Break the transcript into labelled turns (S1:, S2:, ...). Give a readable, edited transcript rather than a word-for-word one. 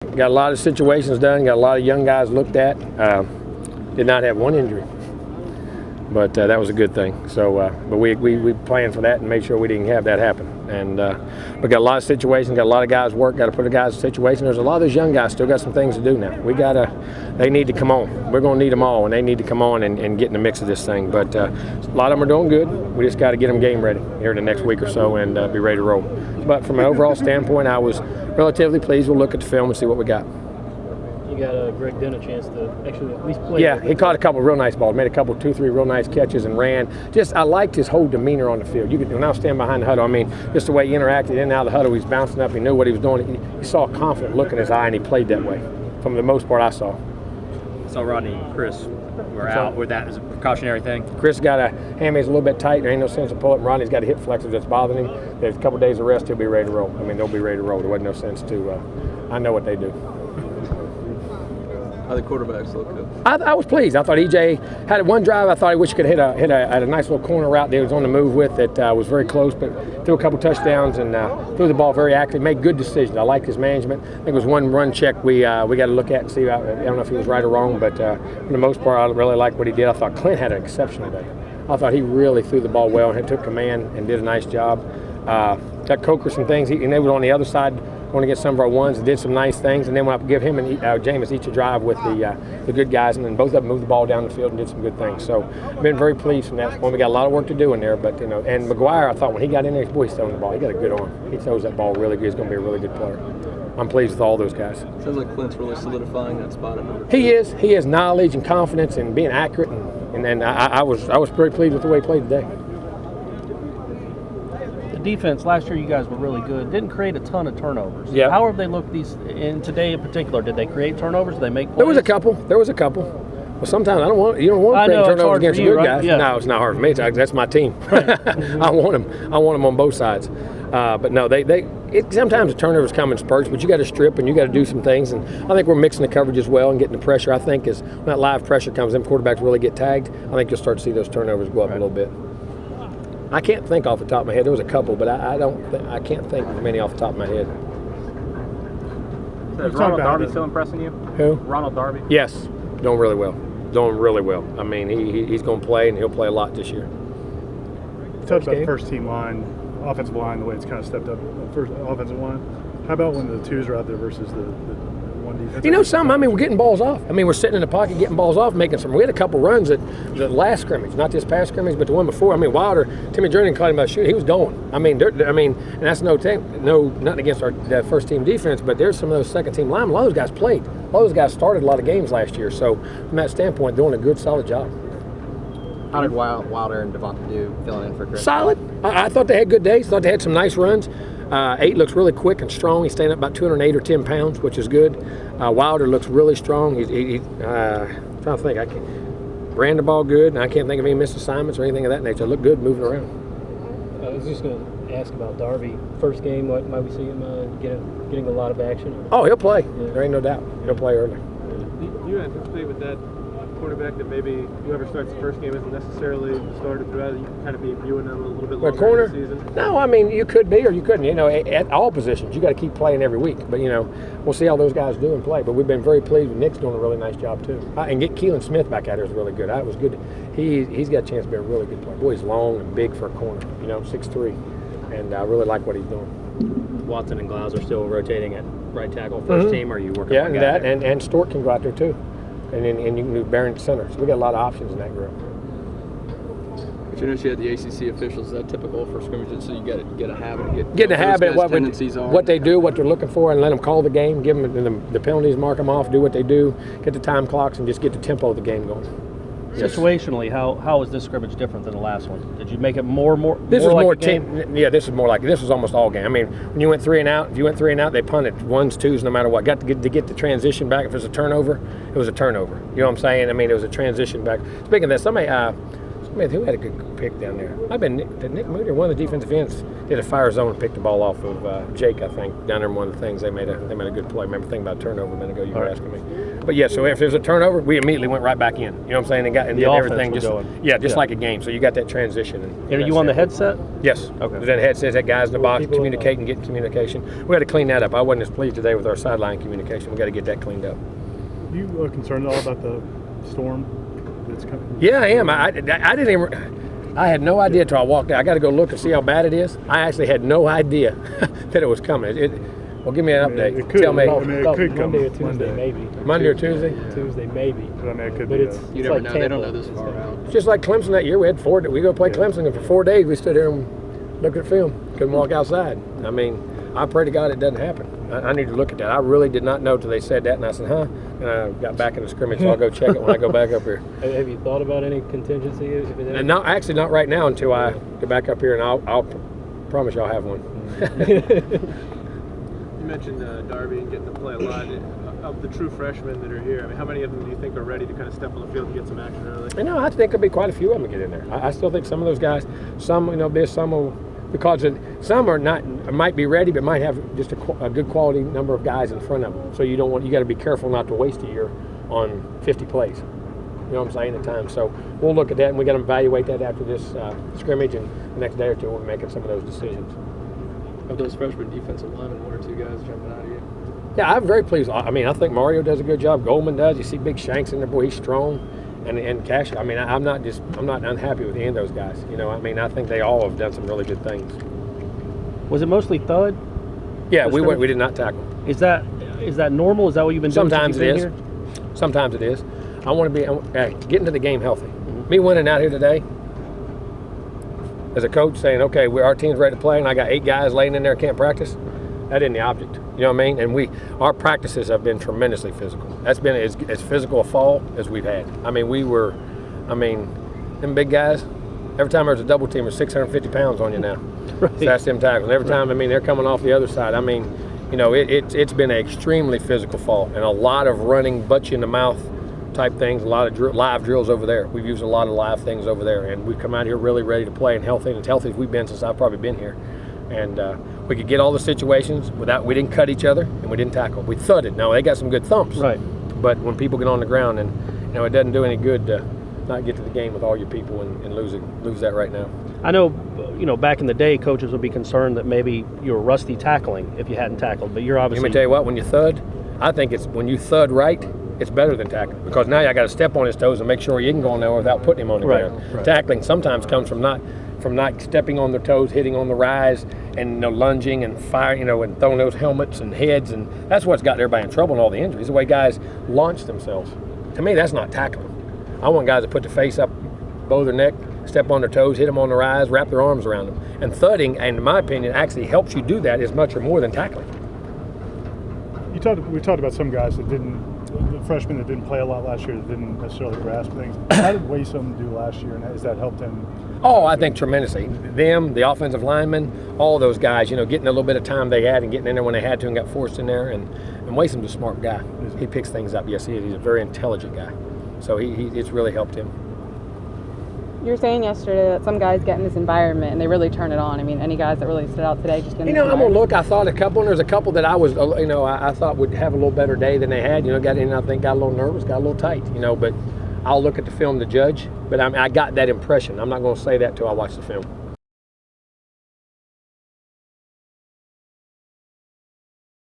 S1: Got a lot of situations done. Got a lot of young guys looked at. Did not have one injury, but that was a good thing. So, but we planned for that and made sure we didn't have that happen. And we got a lot of situations. Got a lot of guys work. Got to put the guys in situation. There's a lot of those young guys still got some things to do now. They need to come on. We're going to need them all, and they need to come on and get in the mix of this thing. But a lot of them are doing good. We just got to get them game ready here in the next week or so and be ready to roll. But from an overall standpoint, I was relatively pleased. We'll look at the film and see what we got.
S2: You got Greg Dinn a chance to actually at least play.
S1: Yeah, he caught a couple of real nice balls, made a couple, 2-3 real nice catches and ran. Just, I liked his whole demeanor on the field. When I was standing behind the huddle, I mean, just the way he interacted in and out of the huddle, he was bouncing up, he knew what he was doing. You saw a confident look in his eye, and he played that way. From the most part I saw.
S3: So Rodney and Chris were out with that as a precautionary thing.
S1: Chris got a hammies a little bit tight. There ain't no sense to pull it. And Rodney's got a hip flexor that's bothering him. There's a couple days of rest. He'll be ready to roll. I mean, they'll be ready to roll. There wasn't no sense to. I know what they do.
S4: How the quarterbacks look good?
S1: I was pleased. I thought EJ had one drive. I thought he wish he could hit a nice little corner route that he was on the move with. That was very close, but threw a couple touchdowns and threw the ball very active. Made good decisions. I liked his management. I think it was one run check we got to look at and see. I don't know if he was right or wrong, but for the most part, I really liked what he did. I thought Clint had an exceptional day. I thought he really threw the ball well and took command and did a nice job. Got Coker some things. And they were on the other side. Going to get some of our ones and did some nice things, and then we'll give him and Jameis each a drive with the good guys, and then both of them moved the ball down the field and did some good things. So I've been very pleased from that point. We got a lot of work to do in there, but and McGuire, I thought when he got in there, boy, he's throwing the ball. He got a good arm. He throws that ball really good. He's going to be a really good player. I'm pleased with all those guys.
S4: Sounds like Clint's really solidifying that spot at number 2.
S1: He is. He has knowledge and confidence and being accurate, and I was pretty pleased with the way he played today.
S2: Defense last year, you guys were really good. Didn't create a ton of turnovers.
S1: Yeah.
S2: How have they looked in today in particular? Did they create turnovers? Did they make plays?
S1: There was a couple. Well, sometimes you don't want to create turnovers against good guys.
S2: Yeah.
S1: No, it's not hard for me. That's my team.
S2: Right.
S1: I want them on both sides. But no, sometimes the turnovers come in spurts, but you got to strip and you got to do some things. And I think we're mixing the coverage as well and getting the pressure. I think as when that live pressure comes, them quarterbacks really get tagged. I think you'll start to see those turnovers go up a little bit. I can't think off the top of my head. There was a couple, but I can't think of many off the top of my head.
S3: Is Ronald Darby still impressing you?
S1: Who?
S3: Ronald Darby?
S1: Yes, doing really well. I mean, he's going to play, and he'll play a lot this year.
S5: You talked about first team line, offensive line, the way it's kind of stepped up. First offensive line. How about when the twos are out there versus the one defense?
S1: I mean, we're getting balls off. I mean, we're sitting in the pocket, getting balls off, making some. We had a couple runs at the last scrimmage, not this past scrimmage, but the one before. I mean, Wilder, Timmy Jernigan caught him by the shoot. He was going. I mean, and that's nothing against our first team defense, but there's some of those second team linemen. A lot of those guys played. A lot of those guys started a lot of games last year. So from that standpoint, doing a good, solid job.
S6: How did Wilder and Devonta do filling in for Chris?
S1: Solid. I thought they had good days. Thought they had some nice runs. 8 looks really quick and strong. He's staying up about 208 or 10 pounds, which is good. Wilder looks really strong. He's trying to think. Ran the ball good, and I can't think of any missed assignments or anything of that nature. Look good moving around.
S2: I was just going to ask about Darby. First game, might we see him getting a lot of action?
S1: Oh, he'll play. Yeah. There ain't no doubt. He'll play early.
S7: Do you anticipate with that quarterback that maybe whoever starts the first game isn't necessarily started throughout? You can kind of be viewing them a little bit longer in the season?
S1: No, I mean, you could be or you couldn't. At all positions, you got to keep playing every week. But, we'll see how those guys do and play. But we've been very pleased with Nick's doing a really nice job, too. And get Keelan Smith back out there is really good. That was good. He's got a chance to be a really good player. Boy, he's long and big for a corner, 6'3". And I really like what he's doing.
S3: Watson and Glauser still rotating at right tackle, first team. Or are you working on
S1: that? And Stork can go out there, too. And you can do Barron at center. So we got a lot of options in that group.
S4: But you had the ACC officials. Is that typical for scrimmages? So you get a habit.
S1: Get in a habit of what they do, what they're looking for, and let them call the game. Give them the penalties, mark them off, do what they do, get the time clocks, and just get the tempo of the game going.
S2: Situationally, how is this scrimmage different than the last one? Did you make it more?
S1: This is
S2: like
S1: more team. Yeah, this is more like this was almost all game. I mean, when you went 3 and out, if you went 3 and out, they punted 1s, 2s, no matter what. Got to get the transition back. If it was a turnover, it was a turnover. You know what I'm saying? I mean, it was a transition back. Speaking of that, somebody Man, who had a good pick down there? I've been did Nick Moody or one of the defensive ends did a fire zone and picked the ball off of Jake, I think, down there. One of the things they made a good play. Remember thinking about turnover a minute ago? You were asking me. But yeah, so if there's a turnover, we immediately went right back in. You know what I'm saying? And did everything just like a game. So you got that transition.
S2: And are you on the headset?
S1: Yes. Okay. That headset, that guys in the box communicating, getting communication. We got to clean that up. I wasn't as pleased today with our sideline communication. We got to get that cleaned up.
S5: You concerned at all about the storm that's coming?
S1: Yeah, I am. I didn't even. I had no idea until I walked out. I got to go look and see how bad it is. I actually had no idea that it was coming. Well, give me an update.
S5: It could.
S1: Tell me.
S5: It could come
S2: Monday or Tuesday, maybe.
S1: Monday or Tuesday?
S2: Tuesday, maybe.
S5: But I mean, it could
S2: But
S5: be.
S2: it's
S4: You never
S2: like
S4: know. They don't
S2: Tampa.
S4: know this far out.
S1: It's just like Clemson that year. We had we go play Clemson, and for 4 days we stood here and looked at film. Couldn't walk outside. I mean, I pray to God it doesn't happen. I need to look at that. I really did not know till they said that, and I said, huh? And I got back in the scrimmage, so I'll go check it when I go back up here.
S2: Have you thought about any contingency?
S1: And not right now until I get back up here, and I'll promise you I'll have one.
S7: You mentioned Darby and getting to play a lot. Of the true freshmen that are here, I mean, how many of them do you think are ready to kind of step on the field and get some action early?
S1: I think there'll be quite a few of them get in there. I still think some of those guys, some will, because some are not, might be ready, but might have just a good quality number of guys in front of them. So you got to be careful not to waste a year on 50 plays. You know what I'm saying, at times. So we'll look at that, and we got to evaluate that after this scrimmage, and the next day or two we'll be making some of those decisions.
S4: Of those freshman defensive linemen, one or two guys jumping out of you?
S1: Yeah, I'm very pleased. I mean, I think Mario does a good job. Goldman does. You see Big Shanks in there, boy, he's strong. And Cash, I mean, I'm not unhappy with any of those guys. You know, I mean, I think they all have done some really good things.
S2: Was it mostly thud?
S1: Yeah, we did not tackle.
S2: Is that normal? Is that what you've been doing?
S1: Sometimes it is.
S2: Here?
S1: Sometimes it is. I want to be get into the game healthy. Mm-hmm. Me winning out here today, as a coach, saying, okay, our team's ready to play, and I got 8 guys laying in there can't practice. That isn't the object. You know what I mean? And our practices have been tremendously physical. That's been as physical a fall as we've had. I mean, them big guys, every time there's a double team, there's 650 pounds on you now. Right. So that's them tackles. And every time, they're coming off the other side. I mean, it's been an extremely physical fall, and a lot of running, butt you in the mouth type things, a lot of live drills over there. We've used a lot of live things over there, and we've come out here really ready to play and healthy, and as healthy as we've been since I've probably been here. And we could get all the situations we didn't cut each other, and we didn't tackle. We thudded. Now, they got some good thumps.
S2: Right.
S1: But when people get on the ground, and it doesn't do any good to not get to the game with all your people and lose that right now.
S2: I know, back in the day, coaches would be concerned that maybe you were rusty tackling if you hadn't tackled, but you're obviously...
S1: Let me tell you what, when you thud, I think it's when you thud right, it's better than tackling, because now I got to step on his toes and make sure he can go on there without putting him on the ground. Right. Tackling sometimes comes from not stepping on their toes, hitting on the rise, and lunging and firing, and throwing those helmets and heads, and that's what's got everybody in trouble and all the injuries. The way guys launch themselves. To me, that's not tackling. I want guys to put the face up, bow their neck, step on their toes, hit them on the rise, wrap their arms around them. And thudding, in my opinion, actually helps you do that as much or more than tackling.
S5: We talked about some guys that the freshmen that didn't play a lot last year, that didn't necessarily grasp things. How did Waysom do last year, and has that helped him?
S1: Oh, I think tremendously. Them, the offensive linemen, all those guys, getting a little bit of time they had and getting in there when they had to and got forced in there. And Waysom's a smart guy. He picks things up. Yes, he is. He's a very intelligent guy. So it's really helped him.
S8: You were saying yesterday that some guys get in this environment and they really turn it on. I mean, any guys that really stood out today just in
S1: I'm going to look. I thought a couple, and there's a couple that I was, I thought would have a little better day than they had. Got in, I think, got a little nervous, got a little tight, but I'll look at the film to judge. But I got that impression. I'm not going to say that till I watch the film.